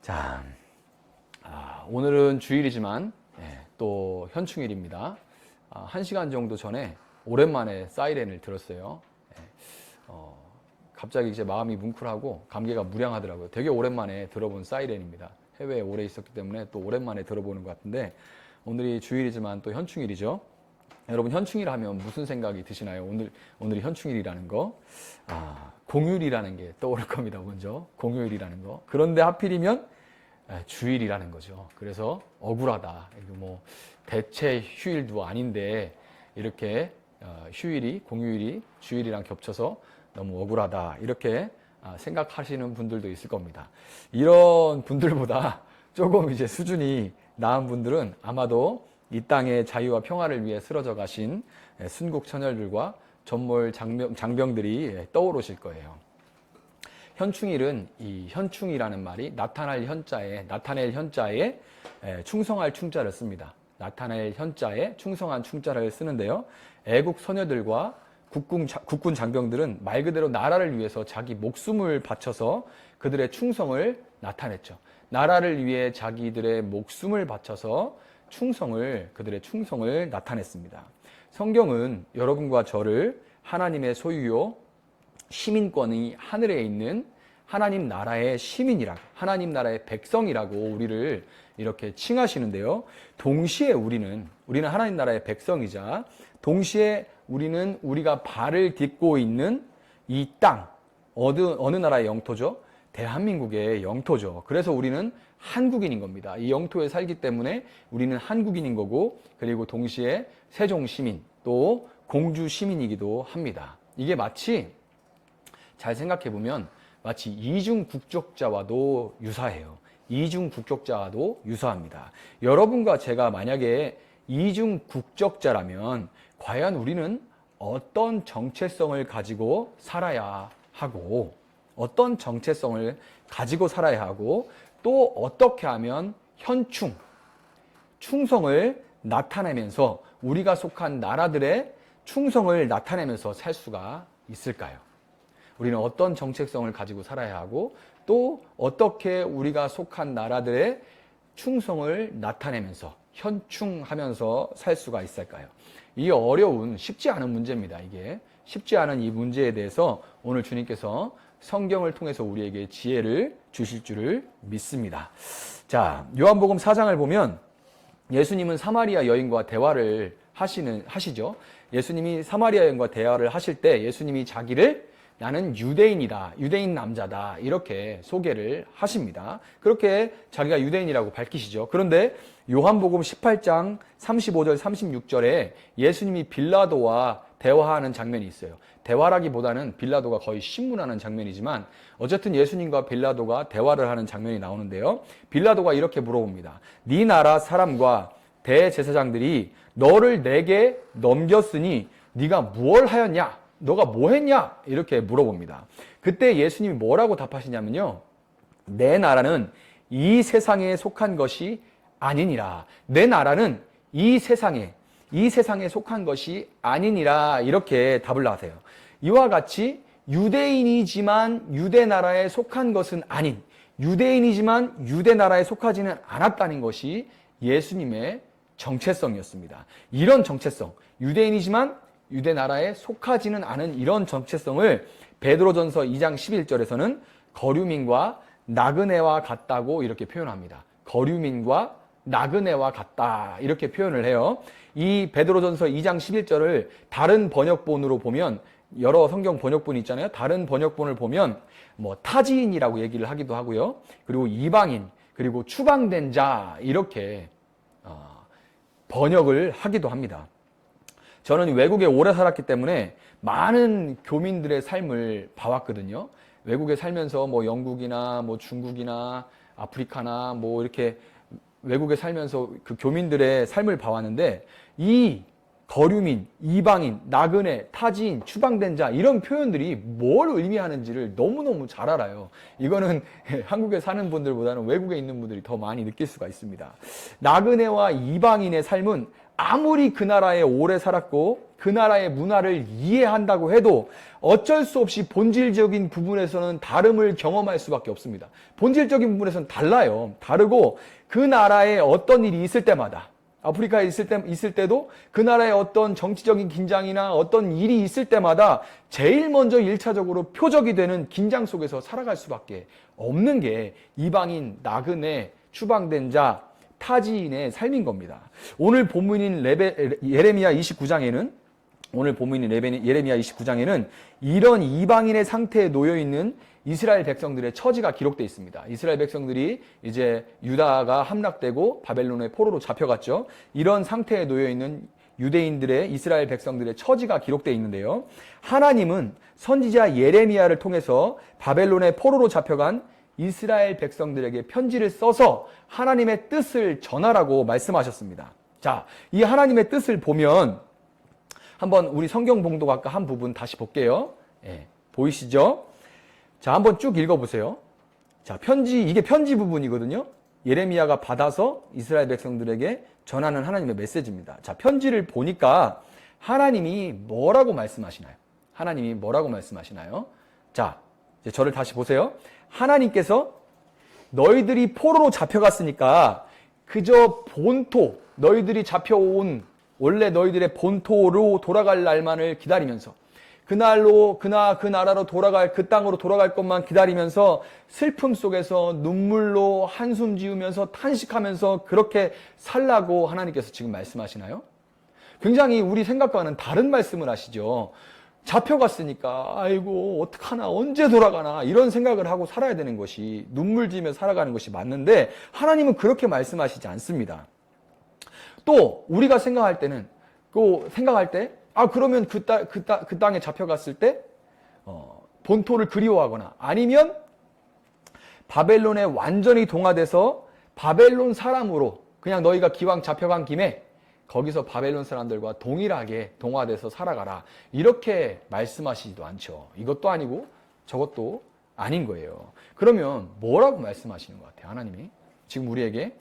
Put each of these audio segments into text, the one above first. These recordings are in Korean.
자, 오늘은 주일이지만 또 현충일입니다. 1시간 정도 전에 오랜만에 사이렌을 들었어요. 갑자기 이제 마음이 뭉클하고 감개가 무량하더라고요. 되게 오랜만에 들어본 사이렌입니다. 해외에 오래 있었기 때문에 또 오랜만에 들어보는 것 같은데, 오늘이 주일이지만 또 현충일이죠. 여러분, 현충일 하면 무슨 생각이 드시나요? 오늘이 현충일이라는 거. 공휴일이라는 게 떠오를 겁니다. 먼저 공휴일이라는 거. 그런데 하필이면 주일이라는 거죠. 그래서 억울하다. 이거 뭐 대체 휴일도 아닌데 이렇게 휴일이, 공휴일이 주일이랑 겹쳐서 너무 억울하다, 이렇게 생각하시는 분들도 있을 겁니다. 이런 분들보다 조금 이제 수준이 나은 분들은 아마도 이 땅의 자유와 평화를 위해 쓰러져 가신 순국 처녀들과 전몰 장병들이 떠오르실 거예요. 현충일은 이 현충이라는 말이 나타낼 현자에 충성할 충자를 씁니다. 나타낼 현자에 충성한 충자를 쓰는데요. 애국 소녀들과 국군 장병들은 말 그대로 나라를 위해서 자기 목숨을 바쳐서 그들의 충성을 나타냈죠. 나라를 위해 자기들의 목숨을 바쳐서 그들의 충성을 나타냈습니다. 성경은 여러분과 저를 하나님의 소유요, 시민권이 하늘에 있는 하나님 나라의 시민이라고, 하나님 나라의 백성이라고 우리를 이렇게 칭하시는데요. 동시에 우리는 하나님 나라의 백성이자 동시에 우리는 우리가 발을 딛고 있는 이 땅, 어느 나라의 영토죠? 대한민국의 영토죠. 그래서 우리는 한국인인 겁니다. 이 영토에 살기 때문에 우리는 한국인인 거고, 그리고 동시에 세종 시민, 또 공주 시민이기도 합니다. 이게 마치, 잘 생각해 보면 마치 이중 국적자와도 유사해요. 이중 국적자와도 유사합니다. 여러분과 제가 만약에 이중 국적자라면 과연 우리는 어떤 정체성을 가지고 살아야 하고, 또 어떻게 하면 충성을 나타내면서, 우리가 속한 나라들의 충성을 나타내면서 살 수가 있을까요? 우리는 어떤 정체성을 가지고 살아야 하고, 또 어떻게 우리가 속한 나라들의 충성을 나타내면서 현충하면서 살 수가 있을까요? 이 쉽지 않은 문제입니다. 이게 쉽지 않은 이 문제에 대해서 오늘 주님께서 성경을 통해서 우리에게 지혜를 주실 줄을 믿습니다. 자, 요한복음 4장을 보면 예수님은 사마리아 여인과 대화를 하시죠. 예수님이 사마리아 여인과 대화를 하실 때 예수님이 자기를 나는 유대인이다, 유대인 남자다, 이렇게 소개를 하십니다. 그렇게 자기가 유대인이라고 밝히시죠. 그런데 요한복음 18장 35절 36절에 예수님이 빌라도와 대화하는 장면이 있어요. 대화라기보다는 빌라도가 거의 신문하는 장면이지만 어쨌든 예수님과 빌라도가 대화를 하는 장면이 나오는데요. 빌라도가 이렇게 물어봅니다. 네 나라 사람과 대제사장들이 너를 내게 넘겼으니 네가 무엇을 하였냐? 너가 뭐 했냐? 이렇게 물어봅니다. 그때 예수님이 뭐라고 답하시냐면요. 내 나라는 이 세상에 속한 것이 아니니라. 내 나라는 이 세상에 속한 것이 아니니라. 이렇게 답을 하세요. 이와 같이 유대인이지만 유대 나라에 속한 것은 아닌, 유대인이지만 유대 나라에 속하지는 않았다는 것이 예수님의 정체성이었습니다. 이런 정체성, 유대인이지만 유대 나라에 속하지는 않은 이런 정체성을 베드로전서 2장 11절에서는 거류민과 나그네와 같다고 이렇게 표현합니다. 거류민과 나그네와 같다, 이렇게 표현을 해요. 이 베드로전서 2장 11절을 다른 번역본으로 보면, 여러 성경 번역본이 있잖아요. 다른 번역본을 보면 타지인이라고 얘기를 하기도 하고요. 그리고 이방인, 그리고 추방된 자, 이렇게 번역을 하기도 합니다. 저는 외국에 오래 살았기 때문에 많은 교민들의 삶을 봐왔거든요. 외국에 살면서 영국이나 중국이나 아프리카나 이렇게 외국에 살면서 그 교민들의 삶을 봐왔는데, 이 거류민, 이방인, 나그네, 타지인, 추방된 자 이런 표현들이 뭘 의미하는지를 너무너무 잘 알아요. 이거는 한국에 사는 분들보다는 외국에 있는 분들이 더 많이 느낄 수가 있습니다. 나그네와 이방인의 삶은 아무리 그 나라에 오래 살았고 그 나라의 문화를 이해한다고 해도 어쩔 수 없이 본질적인 부분에서는 다름을 경험할 수밖에 없습니다. 본질적인 부분에서는 달라요. 다르고 그 나라에 어떤 일이 있을 때마다 아프리카에 있을 때도 그 나라의 어떤 정치적인 긴장이나 어떤 일이 있을 때마다 제일 먼저 1차적으로 표적이 되는 긴장 속에서 살아갈 수밖에 없는 게 이방인, 나그네, 추방된 자, 타지인의 삶인 겁니다. 오늘 본문인 예레미야 29장에는 이런 이방인의 상태에 놓여 있는 이스라엘 백성들의 처지가 기록되어 있습니다. 이스라엘 백성들이 이제 유다가 함락되고 바벨론의 포로로 잡혀갔죠. 이런 상태에 놓여 있는 유대인들의 이스라엘 백성들의 처지가 기록되어 있는데요. 하나님은 선지자 예레미야를 통해서 바벨론의 포로로 잡혀간 이스라엘 백성들에게 편지를 써서 하나님의 뜻을 전하라고 말씀하셨습니다. 자, 이 하나님의 뜻을 보면 한번 우리 성경 봉독 아까 한 부분 다시 볼게요. 보이시죠? 자, 한번 쭉 읽어보세요. 자, 이게 편지 부분이거든요. 예레미야가 받아서 이스라엘 백성들에게 전하는 하나님의 메시지입니다. 자, 편지를 보니까 하나님이 뭐라고 말씀하시나요? 자, 이제 저를 다시 보세요. 하나님께서 너희들이 포로로 잡혀갔으니까 그저 본토, 너희들이 잡혀온 원래 너희들의 본토로 돌아갈 날만을 기다리면서 그 나라로 돌아갈, 그 땅으로 돌아갈 것만 기다리면서 슬픔 속에서 눈물로 한숨 지으면서 탄식하면서 그렇게 살라고 하나님께서 지금 말씀하시나요? 굉장히 우리 생각과는 다른 말씀을 하시죠. 잡혀갔으니까 아이고 어떡하나 언제 돌아가나 이런 생각을 하고 살아야 되는 것이 눈물 지으며 살아가는 것이 맞는데 하나님은 그렇게 말씀하시지 않습니다. 또 우리가 생각할 때 그러면 그 땅에 잡혀갔을 때 본토를 그리워하거나 아니면 바벨론에 완전히 동화돼서 바벨론 사람으로 그냥 너희가 기왕 잡혀간 김에 거기서 바벨론 사람들과 동일하게 동화돼서 살아가라 이렇게 말씀하시지도 않죠. 이것도 아니고 저것도 아닌 거예요. 그러면 뭐라고 말씀하시는 것 같아요? 하나님이 지금 우리에게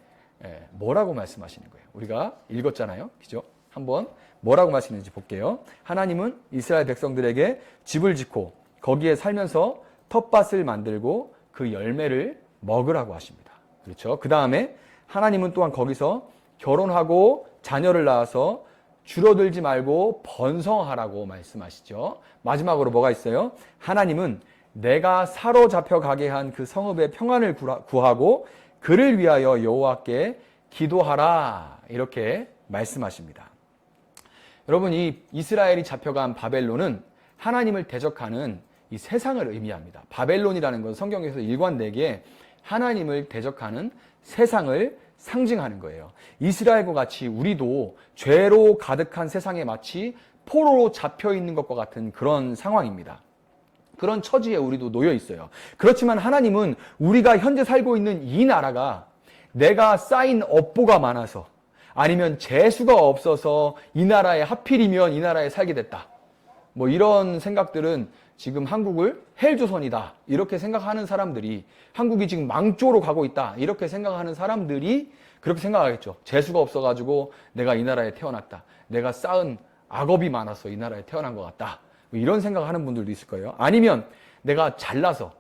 뭐라고 말씀하시는 거예요? 우리가 읽었잖아요. 그죠? 한번 뭐라고 말씀하시는지 볼게요. 하나님은 이스라엘 백성들에게 집을 짓고 거기에 살면서 텃밭을 만들고 그 열매를 먹으라고 하십니다. 그렇죠? 그 다음에 하나님은 또한 거기서 결혼하고 자녀를 낳아서 줄어들지 말고 번성하라고 말씀하시죠. 마지막으로 뭐가 있어요? 하나님은 내가 사로잡혀 가게 한 그 성읍의 평안을 구하고 그를 위하여 여호와께 기도하라 이렇게 말씀하십니다. 여러분, 이 이스라엘이 잡혀간 바벨론은 하나님을 대적하는 이 세상을 의미합니다. 바벨론이라는 건 성경에서 일관되게 하나님을 대적하는 세상을 상징하는 거예요. 이스라엘과 같이 우리도 죄로 가득한 세상에 마치 포로로 잡혀 있는 것과 같은 그런 상황입니다. 그런 처지에 우리도 놓여 있어요. 그렇지만 하나님은 우리가 현재 살고 있는 이 나라가 내가 쌓인 업보가 많아서 아니면 재수가 없어서 이 나라에 하필이면 이 나라에 살게 됐다. 뭐 이런 생각들은 지금 한국을 헬조선이다 이렇게 생각하는 사람들이 한국이 지금 망조로 가고 있다 이렇게 생각하는 사람들이 그렇게 생각하겠죠. 재수가 없어가지고 내가 이 나라에 태어났다. 내가 쌓은 악업이 많아서 이 나라에 태어난 것 같다. 뭐 이런 생각하는 분들도 있을 거예요. 아니면 내가 잘나서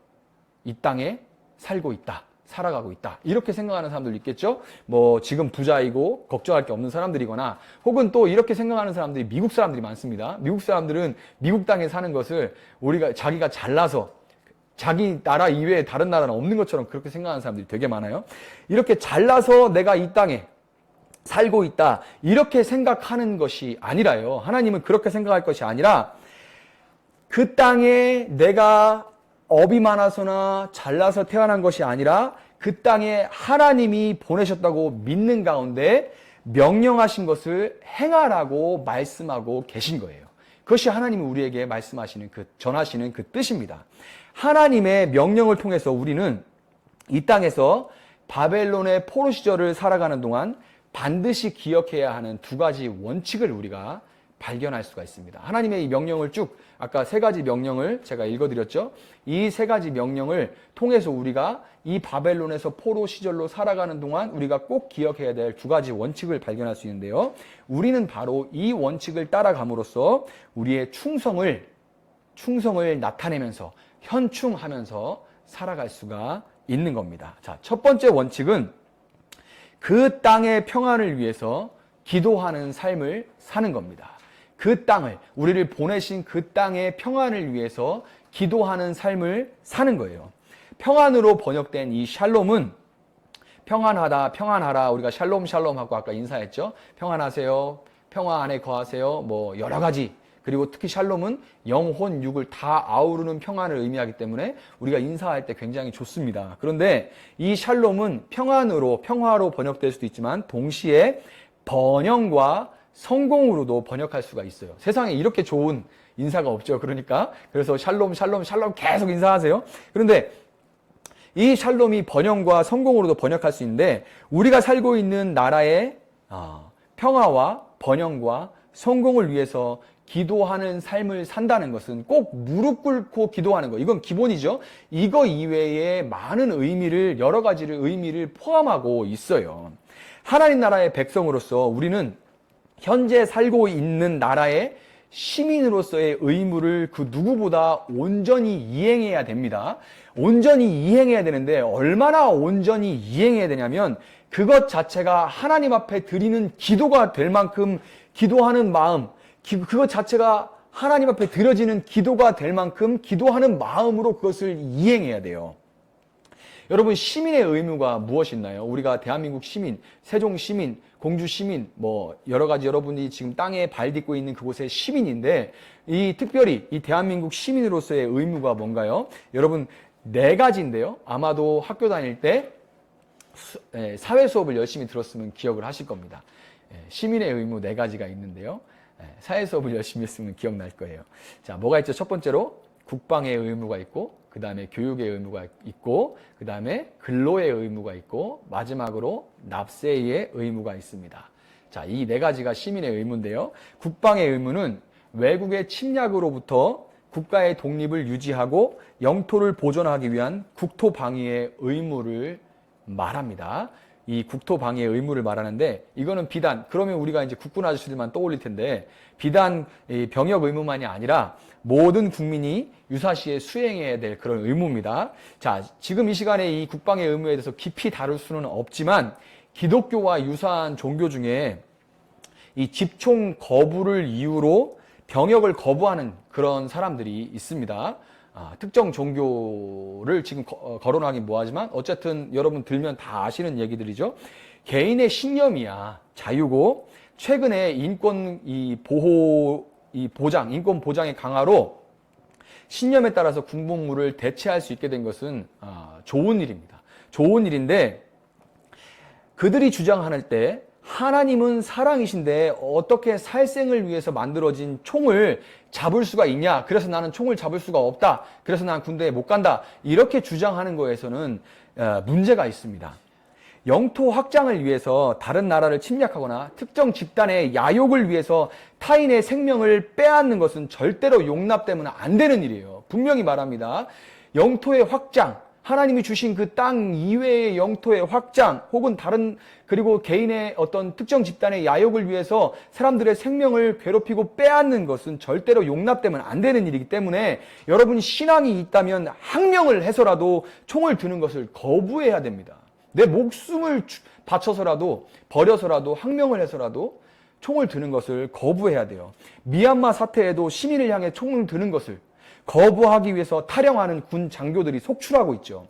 이 땅에 살고 있다. 살아가고 있다. 이렇게 생각하는 사람들도 있겠죠. 뭐 지금 부자이고 걱정할 게 없는 사람들이거나 혹은 또 이렇게 생각하는 사람들이 미국 사람들이 많습니다. 미국 사람들은 미국 땅에 사는 것을 자기가 잘나서 자기 나라 이외에 다른 나라는 없는 것처럼 그렇게 생각하는 사람들이 되게 많아요. 이렇게 잘나서 내가 이 땅에 살고 있다. 이렇게 생각하는 것이 아니라요. 하나님은 그렇게 생각할 것이 아니라 그 땅에 내가 업이 많아서나 잘나서 태어난 것이 아니라 그 땅에 하나님이 보내셨다고 믿는 가운데 명령하신 것을 행하라고 말씀하고 계신 거예요. 그것이 하나님이 우리에게 말씀하시는 전하시는 그 뜻입니다. 하나님의 명령을 통해서 우리는 이 땅에서 바벨론의 포로 시절을 살아가는 동안 반드시 기억해야 하는 두 가지 원칙을 우리가 발견할 수가 있습니다. 하나님의 이 명령을 쭉 아까 세 가지 명령을 제가 읽어드렸죠. 이 세 가지 명령을 통해서 우리가 이 바벨론에서 포로 시절로 살아가는 동안 우리가 꼭 기억해야 될 두 가지 원칙을 발견할 수 있는데요. 우리는 바로 이 원칙을 따라감으로써 우리의 충성을 나타내면서 현충하면서 살아갈 수가 있는 겁니다. 자, 첫 번째 원칙은 그 땅의 평안을 위해서 기도하는 삶을 사는 겁니다. 그 땅을, 우리를 보내신 그 땅의 평안을 위해서 기도하는 삶을 사는 거예요. 평안으로 번역된 이 샬롬은 평안하다, 평안하라, 우리가 샬롬 하고 아까 인사했죠. 평안하세요, 평화 안에 거하세요, 뭐 여러 가지. 그리고 특히 샬롬은 영혼, 육을 다 아우르는 평안을 의미하기 때문에 우리가 인사할 때 굉장히 좋습니다. 그런데 이 샬롬은 평화로 번역될 수도 있지만 동시에 번영과 성공으로도 번역할 수가 있어요. 세상에 이렇게 좋은 인사가 없죠. 그래서 샬롬 계속 인사하세요. 그런데 이 샬롬이 번영과 성공으로도 번역할 수 있는데 우리가 살고 있는 나라의 평화와 번영과 성공을 위해서 기도하는 삶을 산다는 것은 꼭 무릎 꿇고 기도하는 거. 이건 기본이죠. 이거 이외에 많은 여러 가지를 의미를 포함하고 있어요. 하나님 나라의 백성으로서 우리는 현재 살고 있는 나라의 시민으로서의 의무를 그 누구보다 온전히 이행해야 됩니다. 온전히 이행해야 되는데 얼마나 온전히 이행해야 되냐면 그것 자체가 하나님 앞에 드리는 기도가 될 만큼 기도하는 마음, 그것 자체가 하나님 앞에 드려지는 기도가 될 만큼 기도하는 마음으로 그것을 이행해야 돼요. 여러분, 시민의 의무가 무엇이 있나요? 우리가 대한민국 시민, 세종 시민, 공주 시민, 뭐 여러 가지 여러분이 지금 땅에 발 딛고 있는 그곳의 시민인데 특별히 이 대한민국 시민으로서의 의무가 뭔가요? 여러분, 네 가지인데요. 아마도 학교 다닐 때 사회 수업을 열심히 들었으면 기억을 하실 겁니다. 시민의 의무 네 가지가 있는데요. 사회 수업을 열심히 했으면 기억날 거예요. 자, 뭐가 있죠? 첫 번째로 국방의 의무가 있고, 그 다음에 교육의 의무가 있고, 그 다음에 근로의 의무가 있고, 마지막으로 납세의 의무가 있습니다. 자, 이 네 가지가 시민의 의무인데요. 국방의 의무는 외국의 침략으로부터 국가의 독립을 유지하고 영토를 보존하기 위한 국토 방위의 의무를 말합니다. 이 국토 방위의 의무를 말하는데 이거는 비단, 그러면 우리가 이제 국군 아저씨들만 떠올릴 텐데 비단 병역 의무만이 아니라 모든 국민이 유사시에 수행해야 될 그런 의무입니다. 자, 지금 이 시간에 이 국방의 의무에 대해서 깊이 다룰 수는 없지만 기독교와 유사한 종교 중에 이 집총 거부를 이유로 병역을 거부하는 그런 사람들이 있습니다. 특정 종교를 지금 거론하긴 뭐하지만 어쨌든 여러분 들면 다 아시는 얘기들이죠. 개인의 신념이야 자유고 최근에 인권 보장의 강화로 신념에 따라서 군복무를 대체할 수 있게 된 것은 좋은 일입니다. 좋은 일인데 그들이 주장할 때 하나님은 사랑이신데 어떻게 살생을 위해서 만들어진 총을 잡을 수가 있냐? 그래서 나는 총을 잡을 수가 없다. 그래서 난 군대에 못 간다. 이렇게 주장하는 거에서는 문제가 있습니다. 영토 확장을 위해서 다른 나라를 침략하거나 특정 집단의 야욕을 위해서 타인의 생명을 빼앗는 것은 절대로 용납되면 안 되는 일이에요. 분명히 말합니다. 영토의 확장, 하나님이 주신 그 땅 이외의 영토의 확장 혹은 그리고 개인의 어떤 특정 집단의 야욕을 위해서 사람들의 생명을 괴롭히고 빼앗는 것은 절대로 용납되면 안 되는 일이기 때문에 여러분이 신앙이 있다면 항명을 해서라도 총을 드는 것을 거부해야 됩니다. 내 목숨을 바쳐서라도 버려서라도 항명을 해서라도 총을 드는 것을 거부해야 돼요. 미얀마 사태에도 시민을 향해 총을 드는 것을 거부하기 위해서 타령하는 군 장교들이 속출하고 있죠.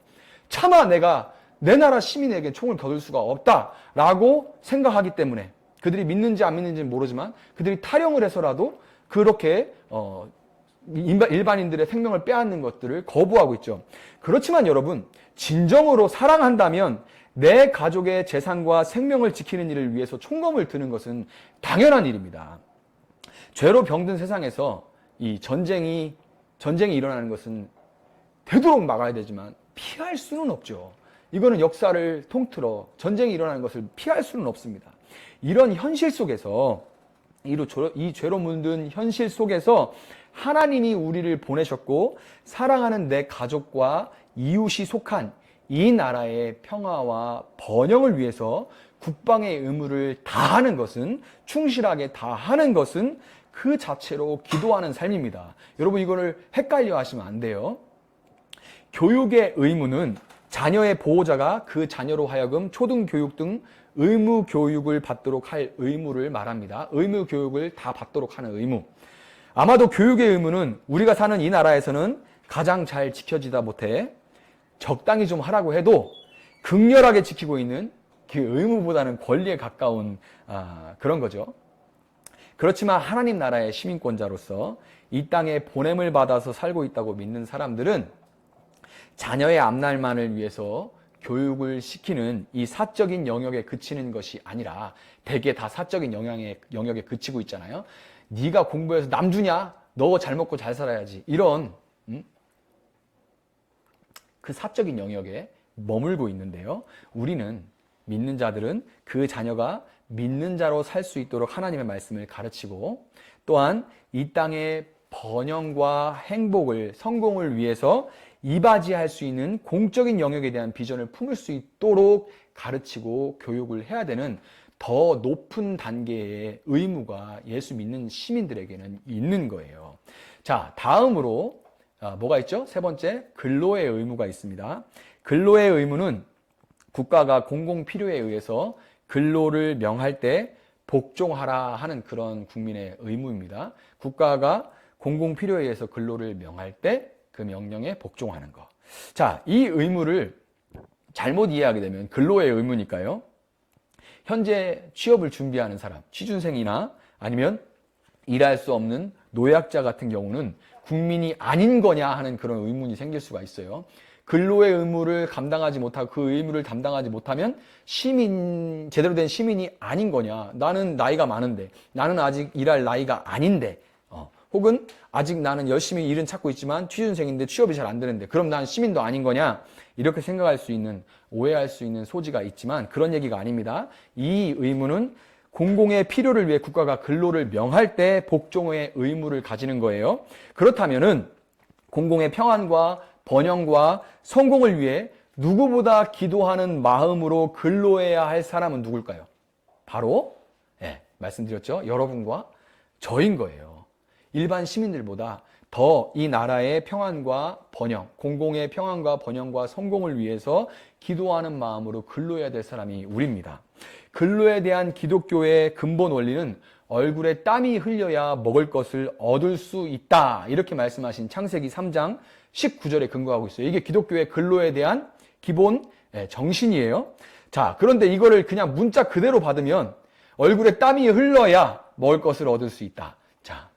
차마 내가 내 나라 시민에게 총을 거둘 수가 없다라고 생각하기 때문에 그들이 믿는지 안 믿는지는 모르지만 그들이 타령을 해서라도 그렇게 일반인들의 생명을 빼앗는 것들을 거부하고 있죠. 그렇지만 여러분, 진정으로 사랑한다면 내 가족의 재산과 생명을 지키는 일을 위해서 총검을 드는 것은 당연한 일입니다. 죄로 병든 세상에서 이 전쟁이 일어나는 것은 되도록 막아야 되지만 피할 수는 없죠. 이거는 역사를 통틀어 전쟁이 일어나는 것을 피할 수는 없습니다. 이런 현실 속에서 이 죄로 물든 현실 속에서 하나님이 우리를 보내셨고 사랑하는 내 가족과 이웃이 속한 이 나라의 평화와 번영을 위해서 국방의 의무를 다하는 것은, 충실하게 다하는 것은 그 자체로 기도하는 삶입니다. 여러분, 이거를 헷갈려 하시면 안 돼요. 교육의 의무는 자녀의 보호자가 그 자녀로 하여금 초등교육 등 의무 교육을 받도록 할 의무를 말합니다. 의무 교육을 다 받도록 하는 의무. 아마도 교육의 의무는 우리가 사는 이 나라에서는 가장 잘 지켜지다 못해 적당히 좀 하라고 해도 극렬하게 지키고 있는 그 의무보다는 권리에 가까운 그런 거죠. 그렇지만 하나님 나라의 시민권자로서 이 땅에 보냄을 받아서 살고 있다고 믿는 사람들은 자녀의 앞날만을 위해서 교육을 시키는 이 사적인 영역에 그치는 것이 아니라, 대개 다 사적인 영역에 그치고 있잖아요. 네가 공부해서 남주냐? 너 잘 먹고 잘 살아야지. 이런 그 사적인 영역에 머물고 있는데요. 우리는, 믿는 자들은 그 자녀가 믿는 자로 살 수 있도록 하나님의 말씀을 가르치고, 또한 이 땅의 번영과 행복을, 성공을 위해서 이바지할 수 있는 공적인 영역에 대한 비전을 품을 수 있도록 가르치고 교육을 해야 되는 더 높은 단계의 의무가 예수 믿는 시민들에게는 있는 거예요. 자, 다음으로 뭐가 있죠? 세 번째, 근로의 의무가 있습니다. 근로의 의무는 국가가 공공 필요에 의해서 근로를 명할 때 복종하라 하는 그런 국민의 의무입니다. 국가가 공공 필요에 의해서 근로를 명할 때 그 명령에 복종하는 거. 자, 이 의무를 잘못 이해하게 되면, 근로의 의무니까요, 현재 취업을 준비하는 사람, 취준생이나 아니면 일할 수 없는 노약자 같은 경우는 국민이 아닌 거냐 하는 그런 의문이 생길 수가 있어요. 근로의 의무를 감당하지 못하고 그 의무를 담당하지 못하면 제대로 된 시민이 아닌 거냐. 나는 나이가 많은데, 나는 아직 일할 나이가 아닌데, 혹은 아직 나는 열심히 일은 찾고 있지만 취준생인데 취업이 잘 안 되는데, 그럼 난 시민도 아닌 거냐? 이렇게 생각할 수 있는, 오해할 수 있는 소지가 있지만 그런 얘기가 아닙니다. 이 의무는 공공의 필요를 위해 국가가 근로를 명할 때 복종의 의무를 가지는 거예요. 그렇다면은 공공의 평안과 번영과 성공을 위해 누구보다 기도하는 마음으로 근로해야 할 사람은 누굴까요? 바로 말씀드렸죠. 여러분과 저인 거예요. 일반 시민들보다 더 이 나라의 평안과 번영, 공공의 평안과 번영과 성공을 위해서 기도하는 마음으로 근로해야 될 사람이 우리입니다. 근로에 대한 기독교의 근본 원리는 얼굴에 땀이 흘려야 먹을 것을 얻을 수 있다, 이렇게 말씀하신 창세기 3장 19절에 근거하고 있어요. 이게 기독교의 근로에 대한 기본 정신이에요. 자, 그런데 이거를 그냥 문자 그대로 받으면 얼굴에 땀이 흘러야 먹을 것을 얻을 수 있다. 자,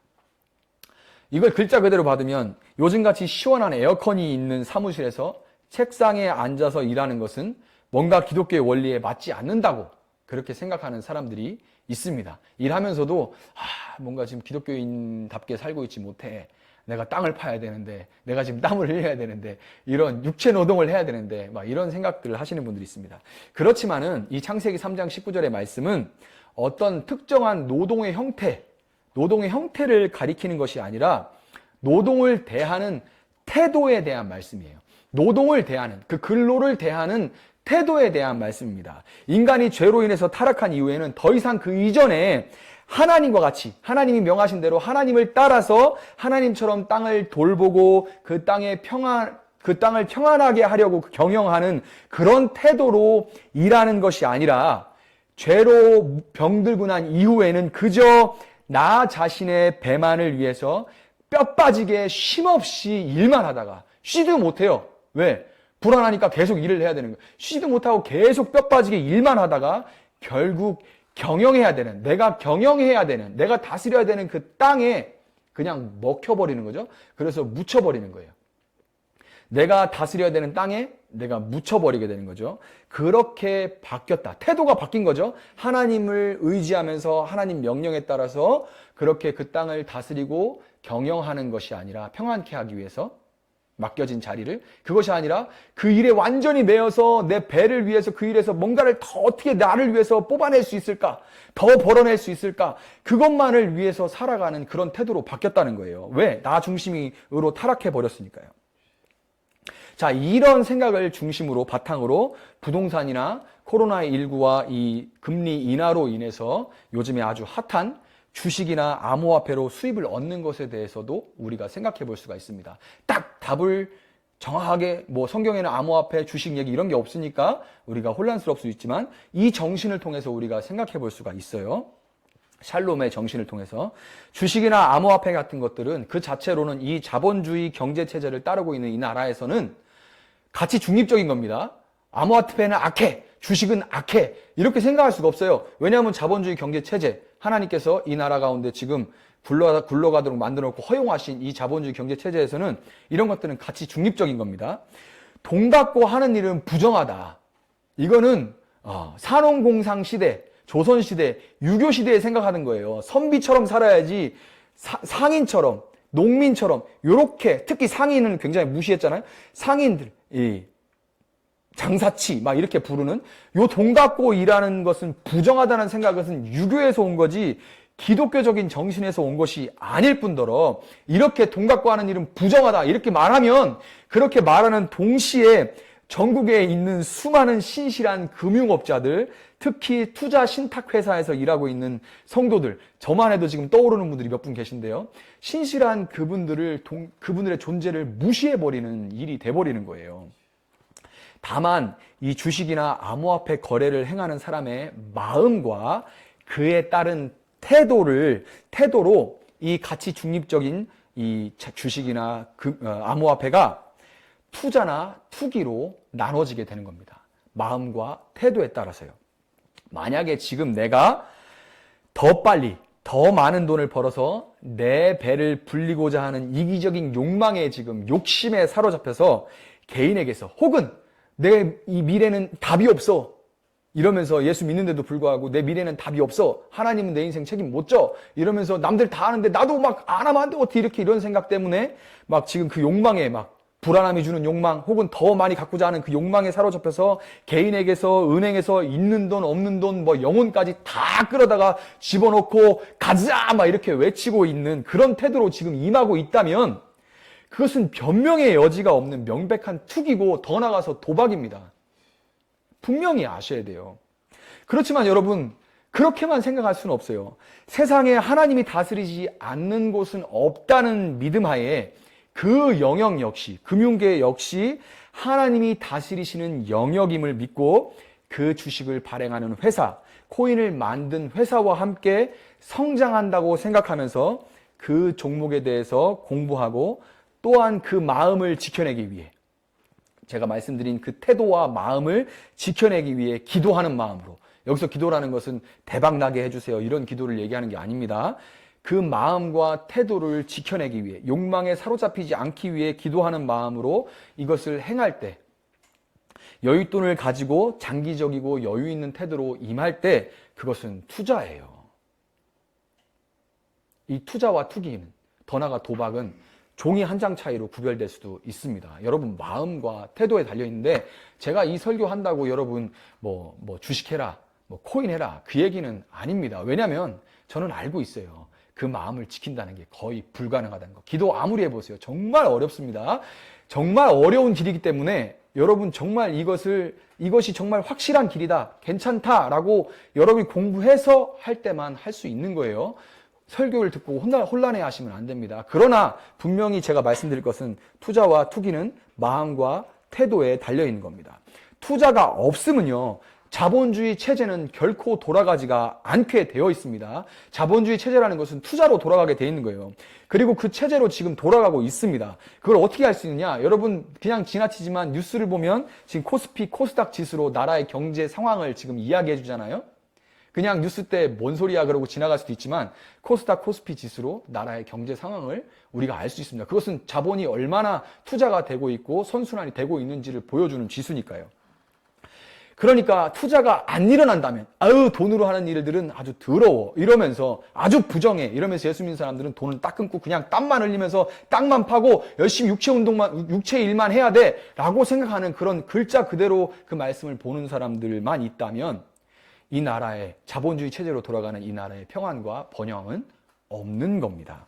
이걸 글자 그대로 받으면 요즘같이 시원한 에어컨이 있는 사무실에서 책상에 앉아서 일하는 것은 뭔가 기독교의 원리에 맞지 않는다고 그렇게 생각하는 사람들이 있습니다. 일하면서도 뭔가 지금 기독교인답게 살고 있지 못해. 내가 땅을 파야 되는데, 내가 지금 땀을 흘려야 되는데, 이런 육체 노동을 해야 되는데, 막 이런 생각들을 하시는 분들이 있습니다. 그렇지만은 이 창세기 3장 19절의 말씀은 어떤 특정한 노동의 형태를 가리키는 것이 아니라 노동을 대하는 태도에 대한 말씀이에요. 노동을 대하는, 그 근로를 대하는 태도에 대한 말씀입니다. 인간이 죄로 인해서 타락한 이후에는 더 이상 그 이전에 하나님과 같이, 하나님이 명하신 대로 하나님을 따라서 하나님처럼 땅을 돌보고 그 땅을 평안하게 하려고 경영하는 그런 태도로 일하는 것이 아니라, 죄로 병들고 난 이후에는 그저 나 자신의 배만을 위해서 뼈 빠지게 쉼없이 일만 하다가 쉬지도 못해요. 왜? 불안하니까 계속 일을 해야 되는 거예요. 쉬지도 못하고 계속 뼈 빠지게 일만 하다가 결국 내가 경영해야 되는, 내가 다스려야 되는 그 땅에 그냥 먹혀버리는 거죠. 그래서 묻혀버리는 거예요. 내가 다스려야 되는 땅에 내가 묻혀버리게 되는 거죠. 그렇게 바뀌었다. 태도가 바뀐 거죠. 하나님을 의지하면서 하나님 명령에 따라서 그렇게 그 땅을 다스리고 경영하는 것이 아니라 평안케 하기 위해서 맡겨진 자리를. 그것이 아니라 그 일에 완전히 매여서 내 배를 위해서 그 일에서 뭔가를 더 어떻게 나를 위해서 뽑아낼 수 있을까, 더 벌어낼 수 있을까, 그것만을 위해서 살아가는 그런 태도로 바뀌었다는 거예요. 왜? 나 중심으로 타락해 버렸으니까요. 자, 이런 생각을 중심으로 바탕으로 부동산이나 코로나19와 이 금리 인하로 인해서 요즘에 아주 핫한 주식이나 암호화폐로 수입을 얻는 것에 대해서도 우리가 생각해 볼 수가 있습니다. 딱 답을 정확하게 성경에는 암호화폐, 주식 얘기 이런 게 없으니까 우리가 혼란스러울 수 있지만 이 정신을 통해서 우리가 생각해 볼 수가 있어요. 샬롬의 정신을 통해서 주식이나 암호화폐 같은 것들은 그 자체로는 이 자본주의 경제체제를 따르고 있는 이 나라에서는 가치 중립적인 겁니다. 암호화폐는 악해, 주식은 악해 이렇게 생각할 수가 없어요. 왜냐하면 자본주의 경제체제, 하나님께서 이 나라 가운데 지금 굴러가도록 만들어놓고 허용하신 이 자본주의 경제체제에서는 이런 것들은 가치 중립적인 겁니다. 돈 갖고 하는 일은 부정하다. 이거는 산업공상 시대, 조선시대, 유교시대에 생각하는 거예요. 선비처럼 살아야지 상인처럼, 농민처럼 요렇게, 특히 상인은 굉장히 무시했잖아요. 상인들, 장사치 막 이렇게 부르는 요 돈 갖고 일하는 것은 부정하다는 생각은 유교에서 온 거지 기독교적인 정신에서 온 것이 아닐 뿐더러 이렇게 돈 갖고 하는 일은 부정하다 이렇게 말하면 그렇게 말하는 동시에 전국에 있는 수많은 신실한 금융업자들, 특히 투자 신탁회사에서 일하고 있는 성도들, 저만 해도 지금 떠오르는 분들이 몇 분 계신데요. 신실한 그분들의 존재를 무시해버리는 일이 돼버리는 거예요. 다만 이 주식이나 암호화폐 거래를 행하는 사람의 마음과 그에 따른 태도로 이 가치 중립적인 이 주식이나 암호화폐가 투자나 투기로 나눠지게 되는 겁니다. 마음과 태도에 따라서요. 만약에 지금 내가 더 빨리 더 많은 돈을 벌어서 내 배를 불리고자 하는 이기적인 욕망에 지금 욕심에 사로잡혀서 개인에게서 혹은 내 이 미래는 답이 없어 이러면서 예수 믿는데도 불구하고 내 미래는 답이 없어 하나님은 내 인생 책임 못 져 이러면서 남들 다 하는데 나도 막 안 하면 안 돼 어떻게 이렇게 이런 생각 때문에 막 지금 그 욕망에 막 불안함이 주는 욕망 혹은 더 많이 갖고자 하는 그 욕망에 사로잡혀서 개인에게서 은행에서 있는 돈 없는 돈 영혼까지 다 끌어다가 집어넣고 가자 막 이렇게 외치고 있는 그런 태도로 지금 임하고 있다면 그것은 변명의 여지가 없는 명백한 투기고 더 나아가서 도박입니다. 분명히 아셔야 돼요. 그렇지만 여러분 그렇게만 생각할 수는 없어요. 세상에 하나님이 다스리지 않는 곳은 없다는 믿음 하에 그 영역 역시 금융계 역시 하나님이 다스리시는 영역임을 믿고 그 주식을 발행하는 회사, 코인을 만든 회사와 함께 성장한다고 생각하면서 그 종목에 대해서 공부하고 또한 그 마음을 지켜내기 위해 제가 말씀드린 그 태도와 마음을 지켜내기 위해 기도하는 마음으로 여기서 기도라는 것은 대박나게 해주세요 이런 기도를 얘기하는 게 아닙니다. 그 마음과 태도를 지켜내기 위해 욕망에 사로잡히지 않기 위해 기도하는 마음으로 이것을 행할 때 여윳돈을 가지고 장기적이고 여유 있는 태도로 임할 때 그것은 투자예요. 이 투자와 투기는 더 나아가 도박은 종이 한 장 차이로 구별될 수도 있습니다. 여러분 마음과 태도에 달려있는데 제가 이 설교한다고 여러분 주식해라 코인해라 그 얘기는 아닙니다. 왜냐하면 저는 알고 있어요. 그 마음을 지킨다는 게 거의 불가능하다는 거. 기도 아무리 해보세요. 정말 어렵습니다. 정말 어려운 길이기 때문에 여러분 정말 이것이 정말 확실한 길이다. 괜찮다라고 여러분이 공부해서 할 때만 할 수 있는 거예요. 설교를 듣고 혼란해 하시면 안 됩니다. 그러나 분명히 제가 말씀드릴 것은 투자와 투기는 마음과 태도에 달려있는 겁니다. 투자가 없으면요. 자본주의 체제는 결코 돌아가지가 않게 되어 있습니다. 자본주의 체제라는 것은 투자로 돌아가게 되어 있는 거예요. 그리고 그 체제로 지금 돌아가고 있습니다. 그걸 어떻게 할 수 있느냐? 여러분 그냥 지나치지만 뉴스를 보면 지금 코스피, 코스닥 지수로 나라의 경제 상황을 지금 이야기해 주잖아요. 그냥 뉴스 때 뭔 소리야 그러고 지나갈 수도 있지만 코스닥, 코스피 지수로 나라의 경제 상황을 우리가 알 수 있습니다. 그것은 자본이 얼마나 투자가 되고 있고 선순환이 되고 있는지를 보여주는 지수니까요. 그러니까 투자가 안 일어난다면 아유 돈으로 하는 일들은 아주 더러워 이러면서 아주 부정해 이러면서 예수 믿는 사람들은 돈을 딱 끊고 그냥 땀만 흘리면서 땅만 파고 열심히 육체 일만 해야 돼 라고 생각하는 그런 글자 그대로 그 말씀을 보는 사람들만 있다면 이 나라의 자본주의 체제로 돌아가는 이 나라의 평안과 번영은 없는 겁니다.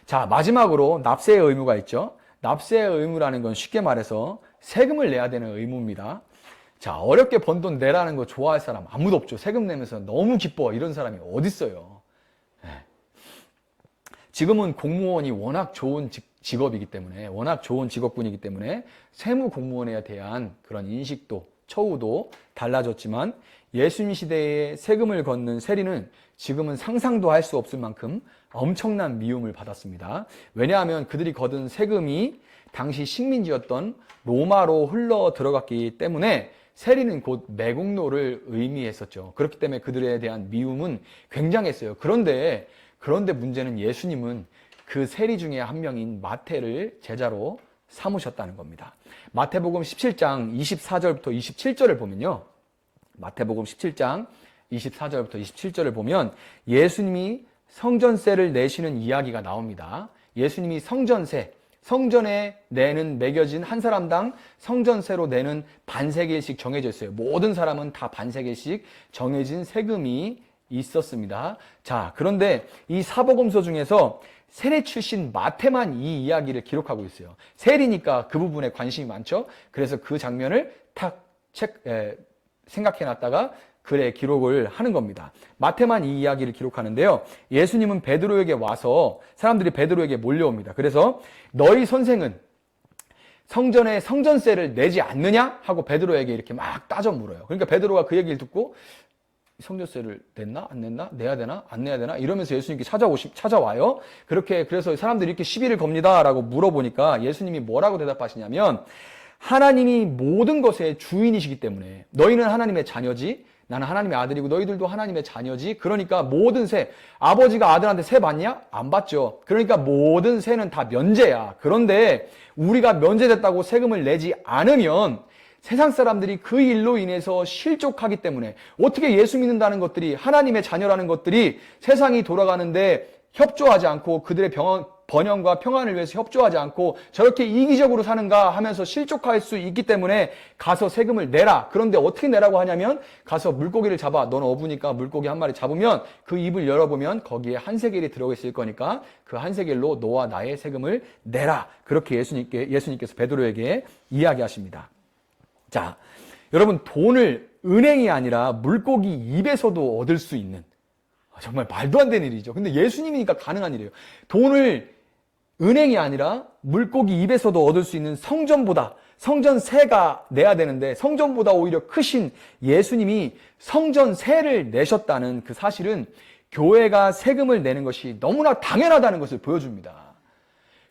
자, 마지막으로 납세의 의무가 있죠. 납세의 의무라는 건 쉽게 말해서 세금을 내야 되는 의무입니다. 자, 어렵게 번 돈 내라는 거 좋아할 사람 아무도 없죠. 세금 내면서 너무 기뻐 이런 사람이 어딨어요. 지금은 공무원이 워낙 좋은 직업이기 때문에 워낙 좋은 직업군이기 때문에 세무 공무원에 대한 그런 인식도 처우도 달라졌지만 예수님 시대에 세금을 걷는 세리는 지금은 상상도 할 수 없을 만큼 엄청난 미움을 받았습니다. 왜냐하면 그들이 거둔 세금이 당시 식민지였던 로마로 흘러 들어갔기 때문에 세리는 곧 매국노를 의미했었죠. 그렇기 때문에 그들에 대한 미움은 굉장했어요. 그런데 문제는 예수님은 그 세리 중에 한 명인 마태를 제자로 삼으셨다는 겁니다. 마태복음 17장 24절부터 27절을 보면요. 마태복음 17장 24절부터 27절을 보면 예수님이 성전세를 내시는 이야기가 나옵니다. 예수님이 성전에 내는 매겨진 한 사람당 성전세로 내는 반세겔씩 정해져 있어요. 모든 사람은 다 반세겔씩 정해진 세금이 있었습니다. 자, 그런데 이 사복음서 중에서 세리 출신 마태만 이 이야기를 기록하고 있어요. 세리니까 그 부분에 관심이 많죠. 그래서 그 장면을 탁 생각해놨다가 글에 기록을 하는 겁니다. 마태만 이 이야기를 기록하는데요. 예수님은 베드로에게 와서 사람들이 베드로에게 몰려옵니다. 그래서 너희 선생은 성전에 성전세를 내지 않느냐? 하고 베드로에게 이렇게 막 따져 물어요. 그러니까 베드로가 그 얘기를 듣고 성전세를 냈나? 안 냈나? 내야 되나? 안 내야 되나? 이러면서 예수님께 찾아와요. 그래서 사람들이 이렇게 시비를 겁니다. 라고 물어보니까 예수님이 뭐라고 대답하시냐면 하나님이 모든 것의 주인이시기 때문에 너희는 하나님의 자녀지 나는 하나님의 아들이고 너희들도 하나님의 자녀지. 그러니까 모든 세, 아버지가 아들한테 세 받냐? 안 받죠. 그러니까 모든 세는 다 면제야. 그런데 우리가 면제됐다고 세금을 내지 않으면 세상 사람들이 그 일로 인해서 실족하기 때문에 어떻게 예수 믿는다는 것들이 하나님의 자녀라는 것들이 세상이 돌아가는데 협조하지 않고 그들의 번영과 평안을 위해서 협조하지 않고 저렇게 이기적으로 사는가 하면서 실족할 수 있기 때문에 가서 세금을 내라. 그런데 어떻게 내라고 하냐면 가서 물고기를 잡아. 넌 어부니까 물고기 한 마리 잡으면 그 입을 열어보면 거기에 한 세겔이 들어가 있을 거니까 그 한 세겔로 너와 나의 세금을 내라. 그렇게 예수님께서 베드로에게 이야기하십니다. 자, 여러분 돈을 은행이 아니라 물고기 입에서도 얻을 수 있는 정말 말도 안 되는 일이죠. 근데 예수님이니까 가능한 일이에요. 돈을 은행이 아니라 물고기 입에서도 얻을 수 있는 성전세가 내야 되는데 성전보다 오히려 크신 예수님이 성전세를 내셨다는 그 사실은 교회가 세금을 내는 것이 너무나 당연하다는 것을 보여줍니다.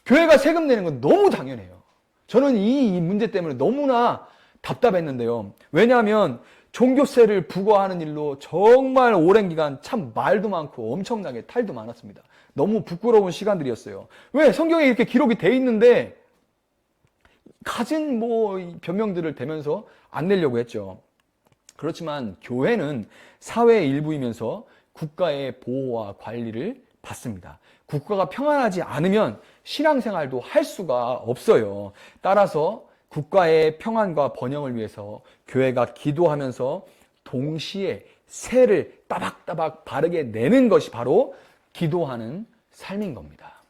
교회가 세금 내는 건 너무 당연해요. 저는 이 문제 때문에 너무나 답답했는데요. 왜냐하면 종교세를 부과하는 일로 정말 오랜 기간 참 말도 많고 엄청나게 탈도 많았습니다. 너무 부끄러운 시간들이었어요. 왜? 성경에 이렇게 기록이 돼 있는데 가진 변명들을 대면서 안 내려고 했죠. 그렇지만 교회는 사회의 일부이면서 국가의 보호와 관리를 받습니다. 국가가 평안하지 않으면 신앙생활도 할 수가 없어요. 따라서 국가의 평안과 번영을 위해서 교회가 기도하면서 동시에 세를 따박따박 바르게 내는 것이 바로 기도하는 삶인 겁니다.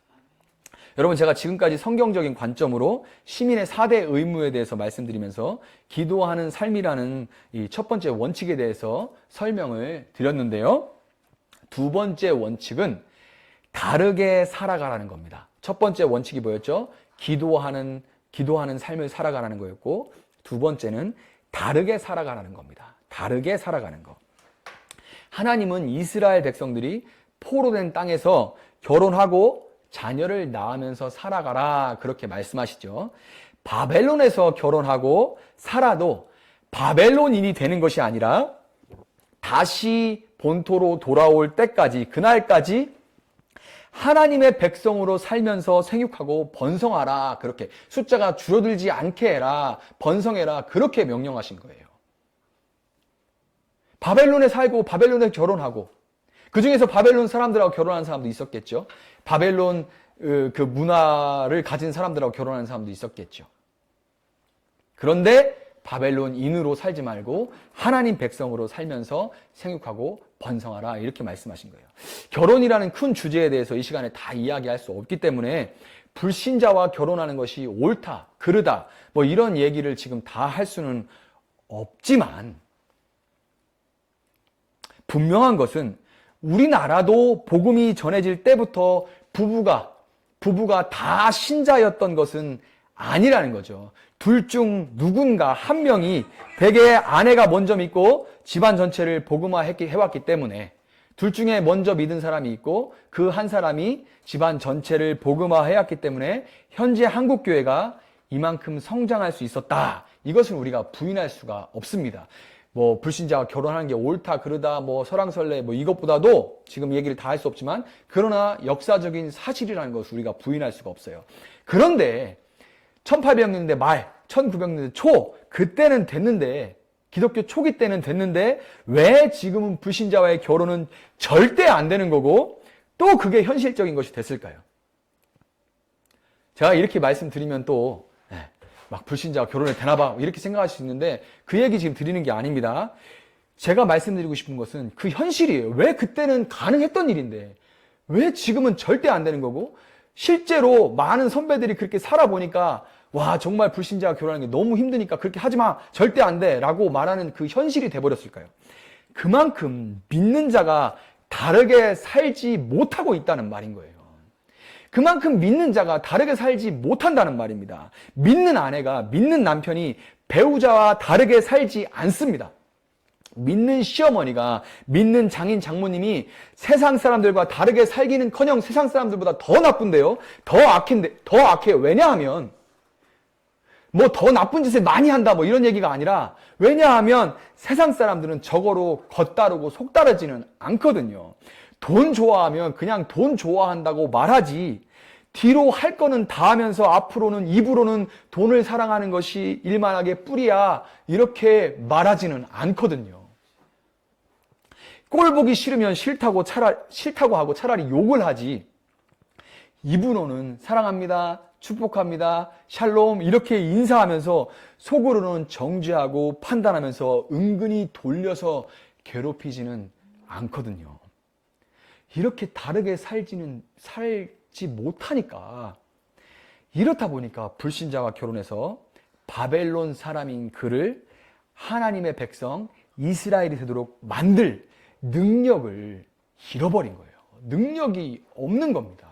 여러분, 제가 지금까지 성경적인 관점으로 시민의 4대 의무에 대해서 말씀드리면서 기도하는 삶이라는 이 첫 번째 원칙에 대해서 설명을 드렸는데요. 두 번째 원칙은 다르게 살아가라는 겁니다. 첫 번째 원칙이 뭐였죠? 기도하는 삶을 살아가라는 거였고, 두 번째는 다르게 살아가라는 겁니다. 다르게 살아가는 거. 하나님은 이스라엘 백성들이 포로된 땅에서 결혼하고 자녀를 낳으면서 살아가라 그렇게 말씀하시죠. 바벨론에서 결혼하고 살아도 바벨론인이 되는 것이 아니라 다시 본토로 돌아올 때까지, 그날까지 하나님의 백성으로 살면서 생육하고 번성하라. 그렇게 숫자가 줄어들지 않게 해라. 번성해라. 그렇게 명령하신 거예요. 바벨론에 살고 바벨론에 결혼하고 그 중에서 바벨론 사람들하고 결혼한 사람도 있었겠죠. 바벨론 그 문화를 가진 사람들하고 결혼하는 사람도 있었겠죠. 그런데 바벨론인으로 살지 말고 하나님 백성으로 살면서 생육하고 번성하라 이렇게 말씀하신 거예요. 결혼이라는 큰 주제에 대해서 이 시간에 다 이야기할 수 없기 때문에 불신자와 결혼하는 것이 옳다, 그르다 뭐 이런 얘기를 지금 다 할 수는 없지만 분명한 것은 우리나라도 복음이 전해질 때부터 부부가 다 신자였던 것은 아니라는 거죠. 둘 중 누군가 한 명이 대개 아내가 먼저 믿고 집안 전체를 복음화해왔기 때문에 둘 중에 먼저 믿은 사람이 있고 그 한 사람이 집안 전체를 복음화해왔기 때문에 현재 한국교회가 이만큼 성장할 수 있었다. 이것을 우리가 부인할 수가 없습니다. 뭐 불신자와 결혼하는 게 옳다 그르다 뭐 설왕설래 뭐 이것보다도 지금 얘기를 다 할 수 없지만 그러나 역사적인 사실이라는 것을 우리가 부인할 수가 없어요. 그런데 1800년대 말 1900년대 초 그때는 됐는데 기독교 초기 때는 됐는데 왜 지금은 불신자와의 결혼은 절대 안 되는 거고 또 그게 현실적인 것이 됐을까요? 제가 이렇게 말씀드리면 또 막 불신자와 결혼을 되나 봐 이렇게 생각하실 수 있는데 그 얘기 지금 드리는 게 아닙니다. 제가 말씀드리고 싶은 것은 그 현실이에요. 왜 그때는 가능했던 일인데 왜 지금은 절대 안 되는 거고 실제로 많은 선배들이 그렇게 살아보니까 와 정말 불신자와 결혼하는 게 너무 힘드니까 그렇게 하지 마 절대 안 돼 라고 말하는 그 현실이 돼버렸을까요? 그만큼 믿는 자가 다르게 살지 못하고 있다는 말인 거예요. 그만큼 믿는 자가 다르게 살지 못한다는 말입니다. 믿는 아내가 믿는 남편이 배우자와 다르게 살지 않습니다. 믿는 시어머니가 믿는 장인 장모님이 세상 사람들과 다르게 살기는커녕 세상 사람들보다 더 나쁜데요. 더 악해요. 왜냐하면 뭐 더 나쁜 짓을 많이 한다 뭐 이런 얘기가 아니라 왜냐하면 세상 사람들은 저거로 겉다르고 속다르지는 않거든요. 돈 좋아하면 그냥 돈 좋아한다고 말하지 뒤로 할 거는 다 하면서 앞으로는 입으로는 돈을 사랑하는 것이 일만하게 뿌리야 이렇게 말하지는 않거든요. 꼴 보기 싫으면 싫다고 하고 차라리 욕을 하지 입으로는 사랑합니다. 축복합니다. 샬롬 이렇게 인사하면서 속으로는 정죄하고 판단하면서 은근히 돌려서 괴롭히지는 않거든요. 이렇게 다르게 살지 못하니까 이렇다 보니까 불신자와 결혼해서 바벨론 사람인 그를 하나님의 백성 이스라엘이 되도록 만들 능력을 잃어버린 거예요. 능력이 없는 겁니다.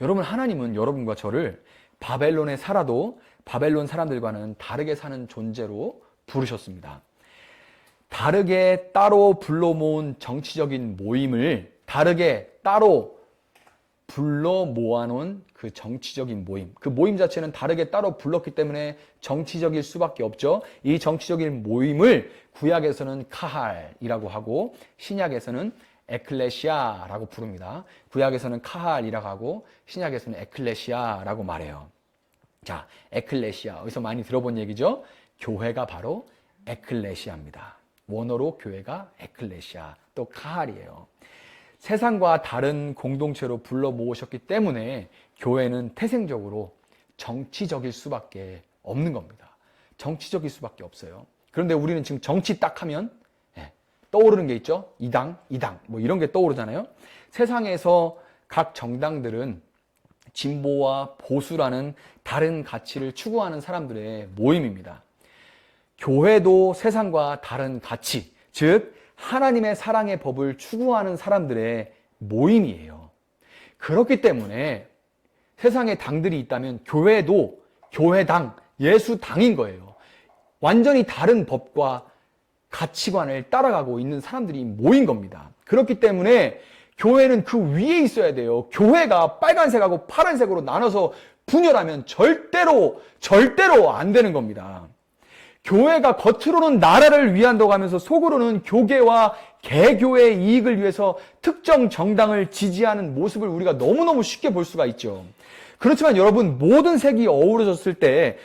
여러분 하나님은 여러분과 저를 바벨론에 살아도 바벨론 사람들과는 다르게 사는 존재로 부르셨습니다. 다르게 따로 불러 모은 정치적인 모임을 다르게 따로 불러 모아놓은 그 정치적인 모임 그 모임 자체는 다르게 따로 불렀기 때문에 정치적일 수밖에 없죠. 이 정치적인 모임을 구약에서는 카할이라고 하고 신약에서는 에클레시아라고 부릅니다. 구약에서는 카할이라고 하고 신약에서는 에클레시아라고 말해요. 자, 에클레시아 어디서 많이 들어본 얘기죠? 교회가 바로 에클레시아입니다. 원어로 교회가 에클레시아 또 카할이에요. 세상과 다른 공동체로 불러 모으셨기 때문에 교회는 태생적으로 정치적일 수밖에 없는 겁니다. 정치적일 수밖에 없어요. 그런데 우리는 지금 정치 딱 하면 떠오르는 게 있죠. 이 당 뭐 이런 게 떠오르잖아요. 세상에서 각 정당들은 진보와 보수라는 다른 가치를 추구하는 사람들의 모임입니다. 교회도 세상과 다른 가치, 즉 하나님의 사랑의 법을 추구하는 사람들의 모임이에요. 그렇기 때문에 세상에 당들이 있다면 교회도 교회당, 예수당인 거예요. 완전히 다른 법과 가치관을 따라가고 있는 사람들이 모인 겁니다. 그렇기 때문에 교회는 그 위에 있어야 돼요. 교회가 빨간색하고 파란색으로 나눠서 분열하면 절대로 안 되는 겁니다. 교회가 겉으로는 나라를 위한다고 하면서 속으로는 교계와 개교의 이익을 위해서 특정 정당을 지지하는 모습을 우리가 너무너무 쉽게 볼 수가 있죠. 그렇지만 여러분 모든 색이 어우러졌을 때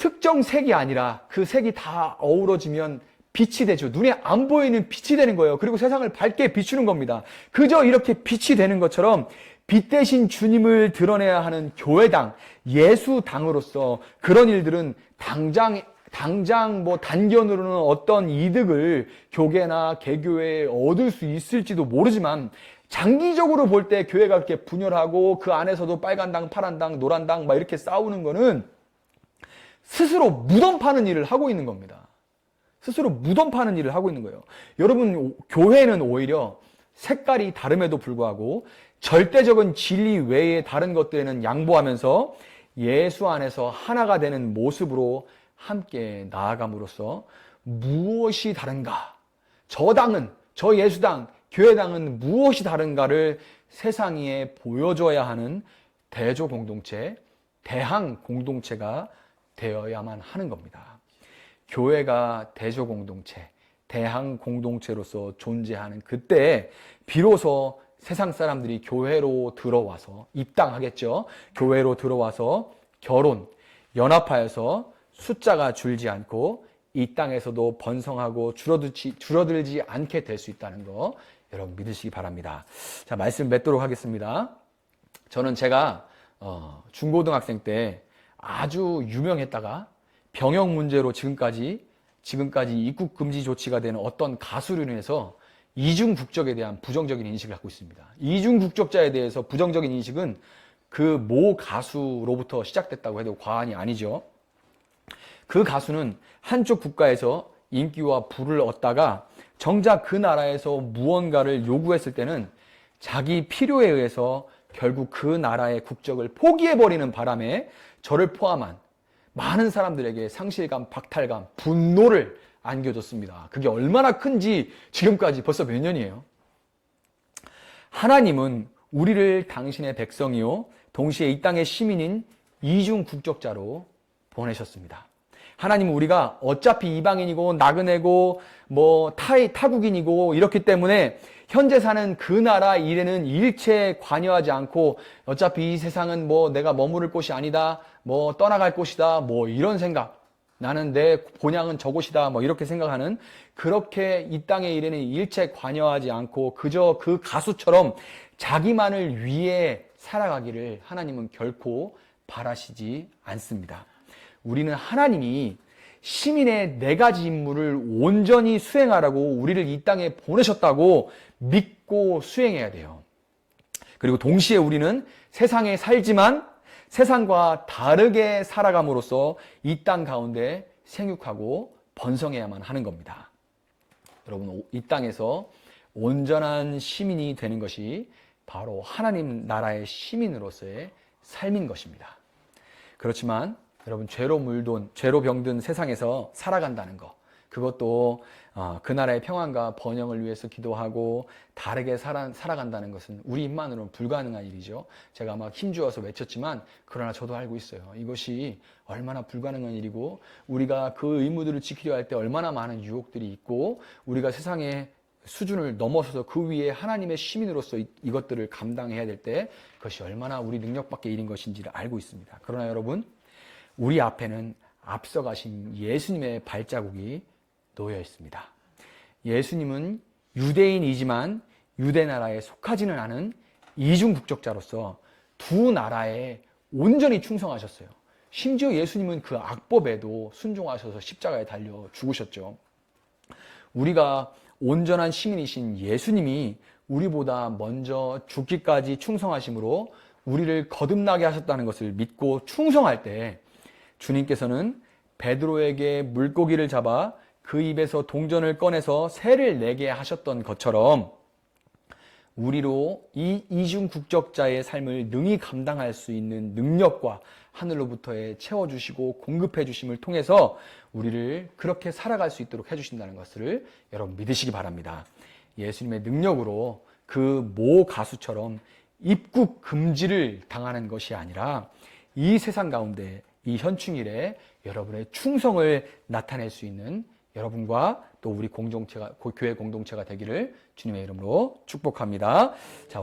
특정 색이 아니라 그 색이 다 어우러지면 빛이 되죠. 눈에 안 보이는 빛이 되는 거예요. 그리고 세상을 밝게 비추는 겁니다. 그저 이렇게 빛이 되는 것처럼 빛 대신 주님을 드러내야 하는 교회당, 예수당으로서 그런 일들은 당장 뭐 단견으로는 어떤 이득을 교계나 개교에 얻을 수 있을지도 모르지만 장기적으로 볼 때 교회가 그렇게 분열하고 그 안에서도 빨간 당, 파란 당, 노란 당 막 이렇게 싸우는 거는 스스로 무덤 파는 일을 하고 있는 겁니다. 스스로 무덤 파는 일을 하고 있는 거예요. 여러분, 교회는 오히려 색깔이 다름에도 불구하고 절대적인 진리 외에 다른 것들에는 양보하면서 예수 안에서 하나가 되는 모습으로 함께 나아감으로써 무엇이 다른가? 저 당은, 저 예수당, 교회당은 무엇이 다른가를 세상에 보여줘야 하는 대조 공동체, 대항 공동체가 되어야만 하는 겁니다. 교회가 대조 공동체, 대항 공동체로서 존재하는 그때 비로소 세상 사람들이 교회로 들어와서 입당하겠죠. 교회로 들어와서 결혼, 연합하여서 숫자가 줄지 않고 이 땅에서도 번성하고 줄어들지 않게 될 수 있다는 거 여러분 믿으시기 바랍니다. 자, 말씀 맺도록 하겠습니다. 저는 제가 중고등학생 때 아주 유명했다가 병역 문제로 지금까지 입국 금지 조치가 되는 어떤 가수로 인해서 이중 국적에 대한 부정적인 인식을 갖고 있습니다. 이중 국적자에 대해서 부정적인 인식은 그 모 가수로부터 시작됐다고 해도 과언이 아니죠. 그 가수는 한쪽 국가에서 인기와 부를 얻다가 정작 그 나라에서 무언가를 요구했을 때는 자기 필요에 의해서 결국 그 나라의 국적을 포기해버리는 바람에 저를 포함한 많은 사람들에게 상실감, 박탈감, 분노를 안겨줬습니다. 그게 얼마나 큰지 지금까지 벌써 몇 년이에요. 하나님은 우리를 당신의 백성이요 동시에 이 땅의 시민인 이중 국적자로 보내셨습니다. 하나님은 우리가 어차피 이방인이고 나그네고 뭐 타국인이고 이렇기 때문에 현재 사는 그 나라 일에는 일체 관여하지 않고 어차피 이 세상은 뭐 내가 머무를 곳이 아니다, 뭐 떠나갈 곳이다, 뭐 이런 생각, 나는 내 본향은 저곳이다, 뭐 이렇게 생각하는, 그렇게 이 땅의 일에는 일체 관여하지 않고 그저 그 가수처럼 자기만을 위해 살아가기를 하나님은 결코 바라시지 않습니다. 우리는 하나님이 시민의 4가지 임무를 온전히 수행하라고 우리를 이 땅에 보내셨다고 믿고 수행해야 돼요. 그리고 동시에 우리는 세상에 살지만 세상과 다르게 살아감으로써 이 땅 가운데 생육하고 번성해야만 하는 겁니다. 여러분, 이 땅에서 온전한 시민이 되는 것이 바로 하나님 나라의 시민으로서의 삶인 것입니다. 그렇지만 여러분, 죄로 병든 세상에서 살아간다는 것, 그것도 그 나라의 평안과 번영을 위해서 기도하고 다르게 살아간다는 것은 우리 입만으로는 불가능한 일이죠. 제가 막 힘주어서 외쳤지만 그러나 저도 알고 있어요. 이것이 얼마나 불가능한 일이고 우리가 그 의무들을 지키려 할 때 얼마나 많은 유혹들이 있고 우리가 세상의 수준을 넘어서서 그 위에 하나님의 시민으로서 이것들을 감당해야 될 때 그것이 얼마나 우리 능력 밖의 일인 것인지를 알고 있습니다. 그러나 여러분, 우리 앞에는 앞서가신 예수님의 발자국이 놓여 있습니다. 예수님은 유대인이지만 유대 나라에 속하지는 않은 이중 국적자로서 두 나라에 온전히 충성하셨어요. 심지어 예수님은 그 악법에도 순종하셔서 십자가에 달려 죽으셨죠. 우리가 온전한 시민이신 예수님이 우리보다 먼저 죽기까지 충성하심으로 우리를 거듭나게 하셨다는 것을 믿고 충성할 때 주님께서는 베드로에게 물고기를 잡아 그 입에서 동전을 꺼내서 새를 내게 하셨던 것처럼 우리로 이 이중 국적자의 삶을 능히 감당할 수 있는 능력과 하늘로부터의 채워주시고 공급해 주심을 통해서 우리를 그렇게 살아갈 수 있도록 해주신다는 것을 여러분 믿으시기 바랍니다. 예수님의 능력으로 그 모 가수처럼 입국 금지를 당하는 것이 아니라 이 세상 가운데 이 현충일에 여러분의 충성을 나타낼 수 있는 여러분과 또 우리 공동체가, 교회 공동체가 되기를 주님의 이름으로 축복합니다. 자,